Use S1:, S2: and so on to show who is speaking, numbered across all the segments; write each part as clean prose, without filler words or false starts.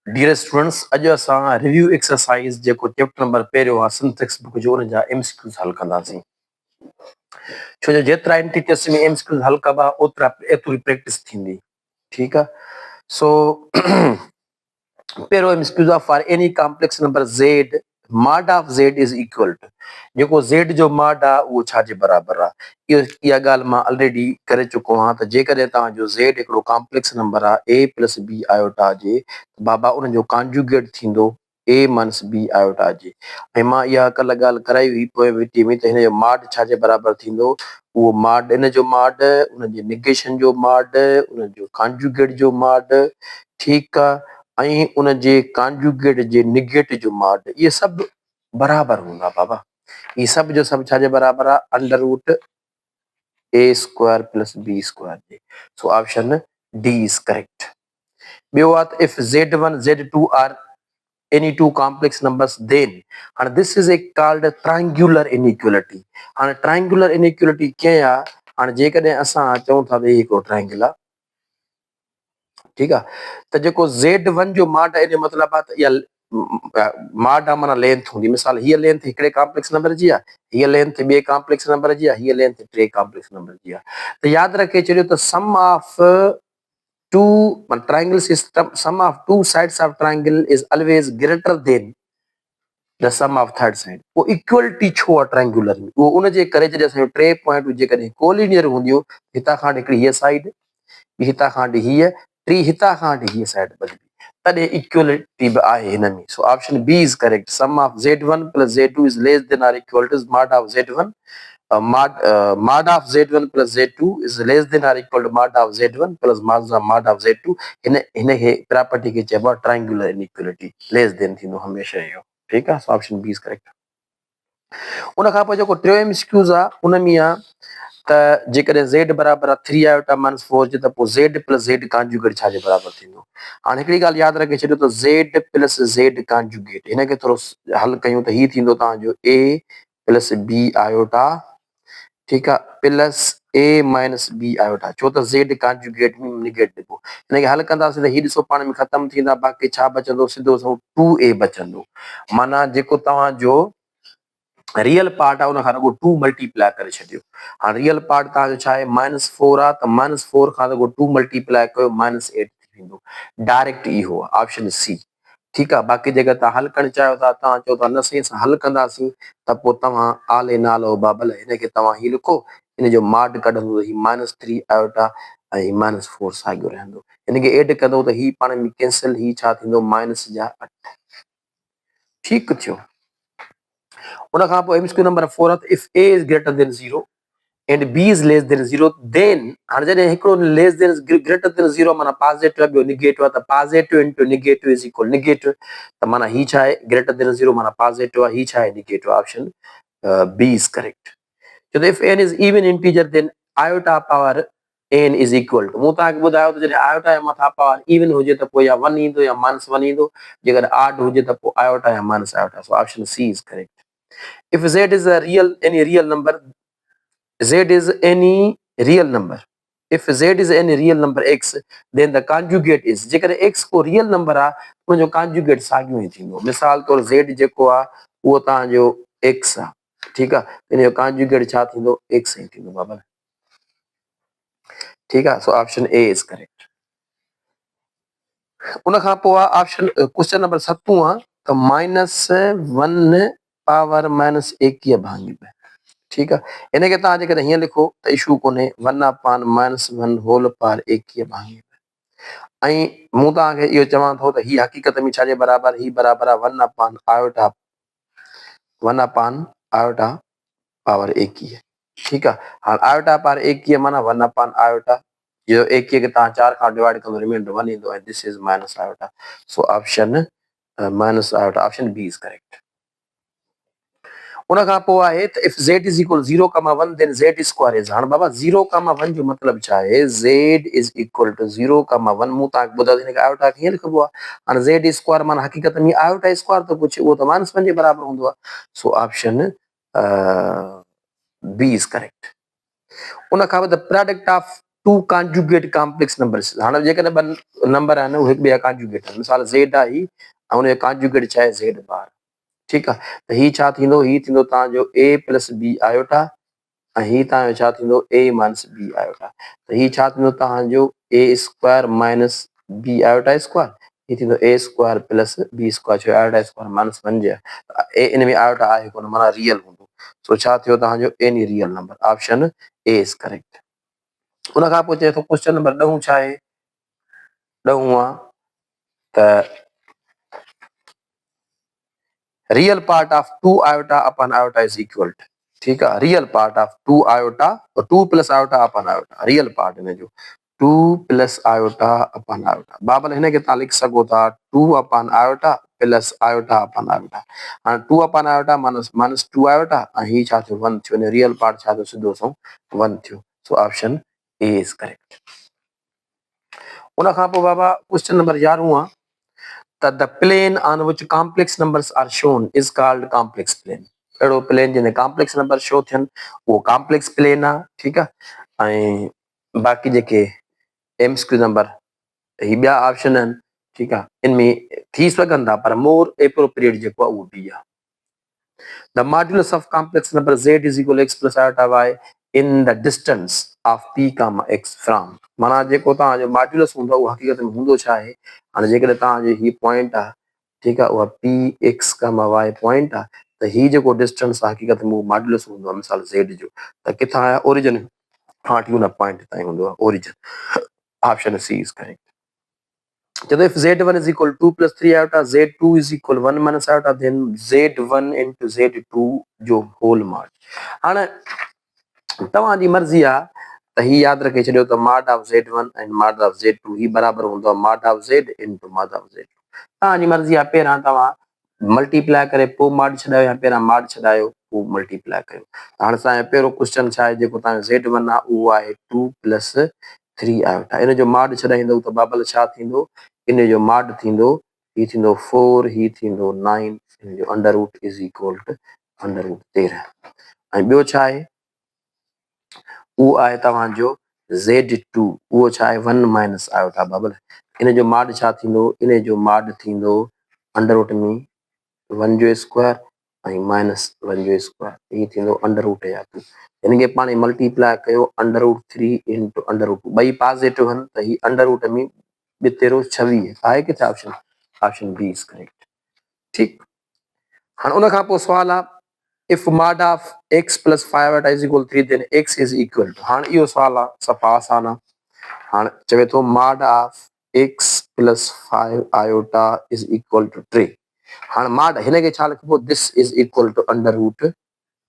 S1: Dear students, अॼु असां review exercise जेको चैप्टर नंबर पहिरियों आहे सिंथेक्स बुक जो उन जा एमसीक्यूज़ हल कंदासीं। छो जो जेतिरा आहिनि टीचर्स में एमसीक्यूज़ हल कबा ओतिरा एतिरी प्रैक्टिस थींदी। ठीकु आहे। सो पहिरियों एमसीक्यूज़ आहे for any complex number Z mod of Z is equal to, जेको ज़ेड जो मॉड आहे उहो छाजे बराबरि आहे। इहा ॻाल्हि मां ऑलरेडी करे चुको आहियां त जेकॾहिं तव्हांजो ज़ेड हिकिड़ो कॉम्प्लेक्स नंबर आहे ए प्लस बी आयोटा जे, बाबा उन जो कॉन्जुगेट थींदो ए माइनस बी आयोटा जे। ऐं मां इहा कल्ह ॻाल्हि कराई हुई पोइ वीडियो में त हिन जो मॉड छाजे बराबरि थींदो, उहो मॉड इन जो मॉड, उन जे निगेशन जो मॉड, उन जो कॉन्जुगेट जो मॉड, ठीकु आहे, ऐं उन जे कॉन्जुगेट जे निगेट जो मॉड, इहे सभु बराबरि हूंदा बाबा। इहे सभु जो सभु छाजे बराबरि आहे, under root A square plus B square जे। So option D is correct. ॿियो आहे त if Z1 Z2 are any two complex numbers, then and this is a called triangular inequality। हाणे triangular inequality कीअं आहे, हाणे जेकॾहिं असां चऊं था त हिकिड़ो ट्रायंगल आहे, ठीकु आहे, त जेको Z1 जो मॉड आहे इन जो मतिलबु आहे त इहा मॉड आहे माना लेंथ हूंदी। मिसाल हीअ लेंथ हिकिड़े कॉम्प्लेक्स नंबर जी आहे, हीअ लेंथ ॿिए कॉम्प्लेक्स नंबर जी आहे, हीअ लेंथ टे कॉम्प्लेक्स नंबर जी आहे। त यादि रखे छॾियो त सम of two triangle system, sum of two sides of triangle is always greater than the sum of third side। वो इक्वलिटी छो आहे ट्रायंगुलर में, वो उन जे करे जॾहिं असांजो टे पॉइंट जेकॾहिं कोलिनियर हूंदियूं, हितां खां हिकिड़ी हीअ साइड, ॿी हितां खां हीअ, टी हितां खां हीअ साइड बचंदी, तॾहिं इक्वलिटी बि आहे हिन में। So option B is correct. Sum of Z1 plus Z2 is less than or equal to mod of Z1। mod of Z1 plus Z2 is less than or equal to mod of Z1 plus mod of Z2। हिन property खे चइबो आहे triangular inequality, less than थींदो हमेशह इहो। ठीकु आहे। Option B is correct. उन खां पोइ जेको टियों एमसीक्यूज़ आहे उन में आहे त जेकॾहिं Z बराबरि आहे 3 आयोटा माइनस 4 जे, त पोइ Z प्लस Z कॉन्जुगेट छाजे बराबरि थींदो। हाणे हिकिड़ी ॻाल्हि यादि रखे छॾियो त Z प्लस Z कॉन्जुगेट, हिनखे थोरो हल कयूं त हीअ थींदो तव्हांजो A प्लस B आयोटा, ठीकु आहे, प्लस ए माइनस बी आयोटा, छो त Z कॉन्जुगेट में निगेट ॾिबो। हिनखे हल कंदासीं त हीअ ॾिसो पाण में ख़तमु थींदा, बाक़ी छा बचंदो, सिधो 2A बचंदो। माना जेको तव्हांजो रियल पार्ट आहे उन खां रुॻो 2 मल्टीप्लाई करे छॾियो। हाणे रियल पार्ट तव्हांजो छा आहे, -4 आहे, त -4 खां रुॻो 2 मल्टीप्लाई कयो, -8 थींदो। डायरेक्ट इहो आहे ऑप्शन सी। ठीकु आहे। बाक़ी जेकर तव्हां हल करणु चाहियो था, तव्हां चओ था न साईं असां हल कंदासीं, त पोइ तव्हां आले नालो बाबल हिनखे तव्हां हीअ लिखो, हिन जो मॉड कढंदो त हीअ -3 आयोटा ऐं -4 साॻियो रहंदो। हिनखे एड कंदो त हीअ पाण में कैंसिल, हीअ छा थींदो -8। ठीकु थियो। उन खां पोइ एमसीक्यू नंबर 4 आहे त if A is greater than 0 and B is less than 0 then, हाणे जॾहिं हिकिड़ो लेस देन ग्रेटर देन 0 माना पॉजिटिव आहे, ॿियो निगेटिव आहे, त positive into negative is equal negative. त माना ही छा आहे, ग्रेटर देन 0 माना पॉजिटिव आहे, ही छा आहे negative. Option B is correct. छो त if n is even integer then iota power n is equal to, मूं तव्हांखे ॿुधायो त जॾहिं आयोटा जे मथां पावर इवन हुजे त पोइ या 1 ईंदो या -1 ईंदो, जेकर ऑड हुजे त पोइ आयोटा या minus iota. So option C is correct. If Z is a real, any real number, Z is any real number, if Z is any real number X, then the conjugate is, जेकर X को real number आहे उनजो conjugate साॻियो ई थींदो। मिसाल तौर Z जेको आहे उहो तव्हांजो X आहे, ठीकु आहे, इन जो कॉन्जुगेट छा थींदो, X ई थींदो बाबा। ठीकु आहे। So option A is correct. उन खां पोइ आहे ऑप्शन क्वेश्चन नंबर 7 आहे त -1 पावर -21/2। ठीकु आहे। हिनखे तव्हां जेकॾहिं हीअं लिखो त इशू कोन्हे, 1/-1 होल पावर 21/2। ऐं मूं तव्हांखे इहो चवां थो त हीअ हक़ीक़त में छाजे बराबरि, ही बराबरि आहे 1/आयोटा, 1/आयोटा पावर 21। ठीकु आहे। हाणे आयोटा पावर 21 माना 1/आयोटा, इहो 21 खे तव्हां 4 खां डिवाइड कंदो, रिमाइंडर 1 ईंदो, ऐं this is minus iota. So option minus iota, option B is correct. उन खां पोइ आहे त if Z is equal 0,1 then Z square is, हाणे बाबा 0,1 जो मतिलबु छा आहे, Z इज इक्वल टू 0,1, मूं तव्हांखे ॿुधायो हिनखे आयोटा कीअं लिखिबो आहे। हाणे Z स्क्वायर माना हक़ीक़त में आयोटा स्क्वायर थो पुछे, उहो त -1 जे बराबरि हूंदो आहे। So option B is correct. उन खां पोइ the product of two conjugate complex numbers हाणे जेकॾहिं ॿ नंबर आहिनि उहे हिक ॿिए जा कॉन्जुगेट आहिनि मिसाल ज़ेड आहे ही ऐं हुनजो कॉन्जुगेट छा आहे ज़ेड बार ठीकु आहे त हीउ छा थींदो हीउ थींदो तव्हांजो ए प्लस बी आयोटा ऐं हीउ तव्हांजो छा थींदो ए माइनस बी आयोटा त हीउ छा थींदो तव्हांजो A square minus B iota square हीउ थींदो A square plus B square छो आयोटा स्क्वायर माइनस 1 जे ए इन में आयोटा आहे कोन माना रियल हूंदो सो छा थियो तव्हांजो any real number option A is correct उन खां पोइ चए थो क्वेश्चन नंबर 10 छा आहे 10 आहे त real part of 2 iota upon iota is equal to ठीक है रियल पार्ट ऑफ 2 iota और 2 plus iota upon iota real part in जो 2 plus iota upon iota बाबल हिन खे तव्हां लिखी सघो था 2 upon iota plus iota upon iota हाणे 2 upon iota माइनस 2 iota ऐं हीउ छा थियो 1 थियो रियल पार्ट छा थियो सिधो सो 1 थियो so option A is correct उन खां पोइ बाबा क्वेश्चन नंबर 11 आहे that the plane on which complex numbers are shown is called complex plane अहिड़ो प्लेन जिन कॉम्प्लेक्स नंबर शो थियनि उहो कॉम्प्लेक्स प्लेन आहे ठीकु आहे ऐं बाक़ी जेके एमस्क्यू नंबर ही ॿिया ऑप्शन आहिनि ठीकु आहे इनमें थी सघनि था पर मोर एप्रोप्रिएट जेको आहे उहो बि आहे The modulus of complex number z is equal to x plus iota y in the distance of p comma x from माना जेको तव्हांजो मॉड्यूलस हूंदो उहो हक़ीक़त में हूंदो छा आहे हाणे जेकॾहिं तव्हांजो ही पॉइंट आहे ठीकु आहे उहा पी एक्स कमा वाई पॉइंट आहे त ही जेको डिस्टेंस आहे हक़ीक़त में उहो मॉड्यूलस हूंदो आहे मिसाल ज़ेड जो त किथां आहे ओरिजिन खां वठी हुन पॉइंट ताईं हूंदो आहे origin option C is correct So if z1 is equal to 2 plus 3 iota, z2 is equal 1 minus iota, then z1 into z2 जो whole mod. हाणे तव्हांजी मर्ज़ी आहे त ही यादि रखे छॾियो त mod of z1 and mod of z2 ही बराबरि हूंदो आहे mod of z into mod of z2 तव्हांजी मर्ज़ी आहे पहिरां तव्हां मल्टीप्लाए करे पोइ mod छॾायो या पहिरां mod छॾायो पोइ मल्टीप्लाए कयो हाणे असांजो पहिरियों क्वेश्चन छा आहे जेको तव्हांजो z1 आहे उहो आहे 2 plus 3 iota इन जो mod छॾाईंदव त बाबल छा थींदो इन जो mod थींदो ही थींदो 4 ही थींदो 9 इन जो under root is equal to under root 13 ऐं ॿियो छा आहे उहो आहे तव्हांजो z2 उहो छा आहे 1 माइनस आयोटा बाबल इन जो mod छा थींदो इन जो mod थींदो अंडर रूट में 1 जो स्क्वायर ऐं माइनस 1 जो स्क्वायर ही थींदो अंडर रूट या 2 हिन खे पाण मल्टीप्लाए कयो under root 3 into under root 2 ॿई पॉजिटिव आहिनि त ही अंडर रूट में ॿितेरो 26 आहे किथे option option B is correct ठीकु हाणे उन खां पोइ सुवाल आहे if mod of x plus 5 iota is equal to 3 then x is equal to हाणे इहो सुवाल आहे सफ़ा आसान आहे हाणे चवे थो mod of x plus 5 iota is equal to 3 हाणे mod हिन खे छा लिखिबो this is equal to under root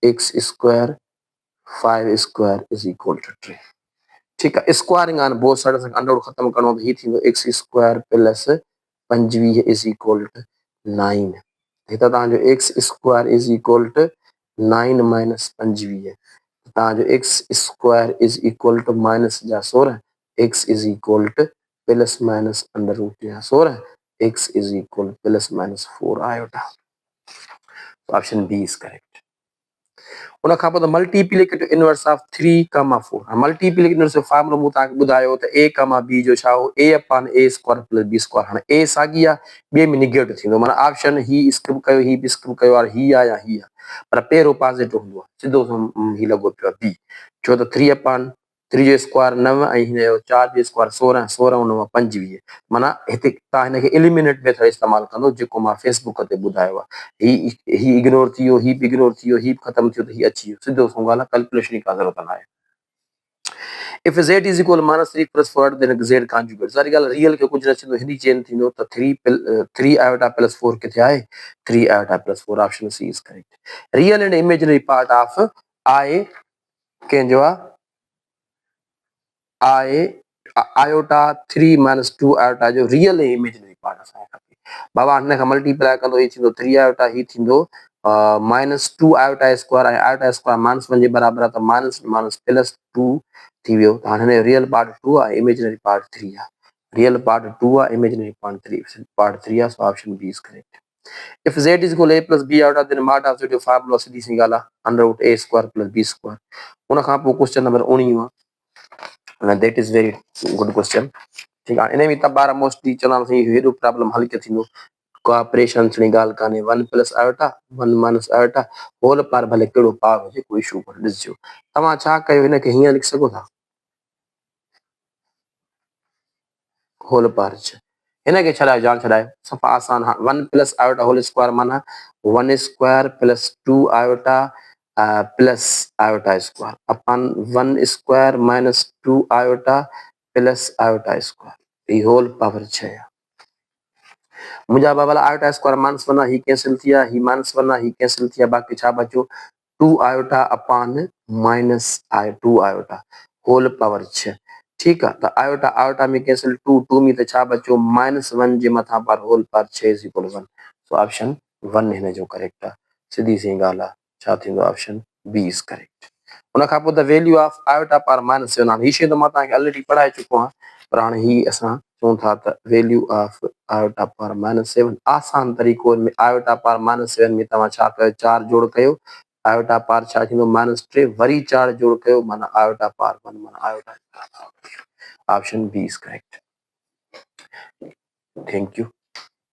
S1: x square 5 square is equal to 3 ठीकु आहे स्क्वायरिंग आहे बोथ साइड सां अंडर रूट ख़तमु करिणो त हीउ थींदो x square plus 25 is equal to 9 हिते तव्हांजो x square is equal to 9 minus 25 तव्हांजो x square is equal to minus जा 16 x is equal to plus minus under root जा 16 x is equal plus minus 4 iota option B is correct उन खां पोइ त multiplicative inverse of 3,4 multiplicative inverse जो फॉर्मूलो मूं तव्हांखे ॿुधायो त a, b जो छा हो a upon a square plus b square हाणे a साॻी आहे ॿिए में निगेटिव थींदो माना ऑप्शन ही स्किप कयो ही बि स्किप कयो आहे ही आहे या ही आहे पर पहिरियों पॉजिटिव हूंदो आहे सिधो ही लॻो पियो आहे बी छो त 3 अपॉन 3 जो स्क्वायर 9 ऐं हिन जो 4 जो स्क्वायर 16 16 9 25 माना हिते तव्हां हिनखे एलिमिनेट मेथड इस्तेमालु कंदो जेको मां फेसबुक ते ॿुधायो आहे ही इग्नोर थी वियो ही बि इग्नोर थी वियो ही बि ख़तमु थियो त ही अची वियो सिधो सो ॻाल्हि आहे कैलकुलेशन जी का ज़रूरत न आहे If z is equal to minus 3 plus 4 then z conjugate सारी ॻाल्हि रियल खे कुझु न थींदो हिंदी चेंज थींदो त 3 iota plus 4 किथे आहे 3 iota plus 4 option C is correct real and imaginary part of I कंहिंजो आहे आई आयोटा 3 minus 2 iota जो रियल ऐं इमेजिनरी पार्ट असांखे खपे बाबा हिन खां मल्टीप्लाए कंदो ही थींदो 3 iota ही थींदो माइनस 2 आयोटा स्क्वायर ऐं आयोटा स्क्वायर माइनस 1 जे बराबरि आहे त माइनस माइनस प्लस 2 थी वियो त हाणे हिन जो रियल पार्ट 2 आहे इमेजिनरी पार्ट 3 आहे रियल पार्ट 2 आहे इमेजिनरी पार्ट 3 आहे so option B is correct If z is equal to a plus b iota then mod of z जो फार्मूला सीधी सी ॻाल्हि आहे under root a square plus b square उन खां पोइ क्वेश्चन नंबर 19 आहे that is very good question. ठीक आहे, इन में त ॿार मोस्टली चवंदा आहिनि साईं हेॾो प्रॉब्लम हल कीअं थींदो, कोऑपरेशन जी ॻाल्हि कान्हे, 1 plus iota 1 minus iota whole पार भले कहिड़ो पार हुजे कोई इशू कोन्हे। ॾिसजो तव्हां छा कयो, हिनखे हीअं लिखी सघो था, होल पार हिनखे छॾायो, जान छॾायो, सफ़ा आसान। हा 1 प्लस आयोटा होल स्क्वायर माना 1 square plus 2 iota plus iota square upon 1 square minus 2 iota plus iota square, ये होल पावर 6 है। मुंहिंजा बाबा आयोटा स्क्वायर माइनस 1 ही कैंसिल थी विया, ही माइनस 1 ही कैंसिल थी विया, बाक़ी छा बचियो 2 आयोटा अपान माइनस 2 आयोटा होल पावर 6। ठीकु आहे, त आयोटा आयोटा में कैंसिल 2 2 में त छा बचियो -1 जे मथां पार whole power 6 is equal 1। So option 1 हिन जो करेक्ट आहे। सिधी सी ॻाल्हि आहे, छा थींदो ऑप्शन बी इज़ करेक्ट। उन खां पोइ the value of iota power -7, हाणे हीअ शइ त मां तव्हांखे ऑलरेडी पढ़ाए चुको आहियां, पर हाणे ही असां चऊं था त वैल्यू ऑफ आयोटा पावर -7 आसान तरीक़ो में आयोटा पावर -7 में तव्हां छा कयो, 4 जोड़ कयो, आयोटा पार छा थींदो -3 वरी 4 जोड़ कयो माना आयोटा पार 1 माना iota. Option B is correct. Thank U.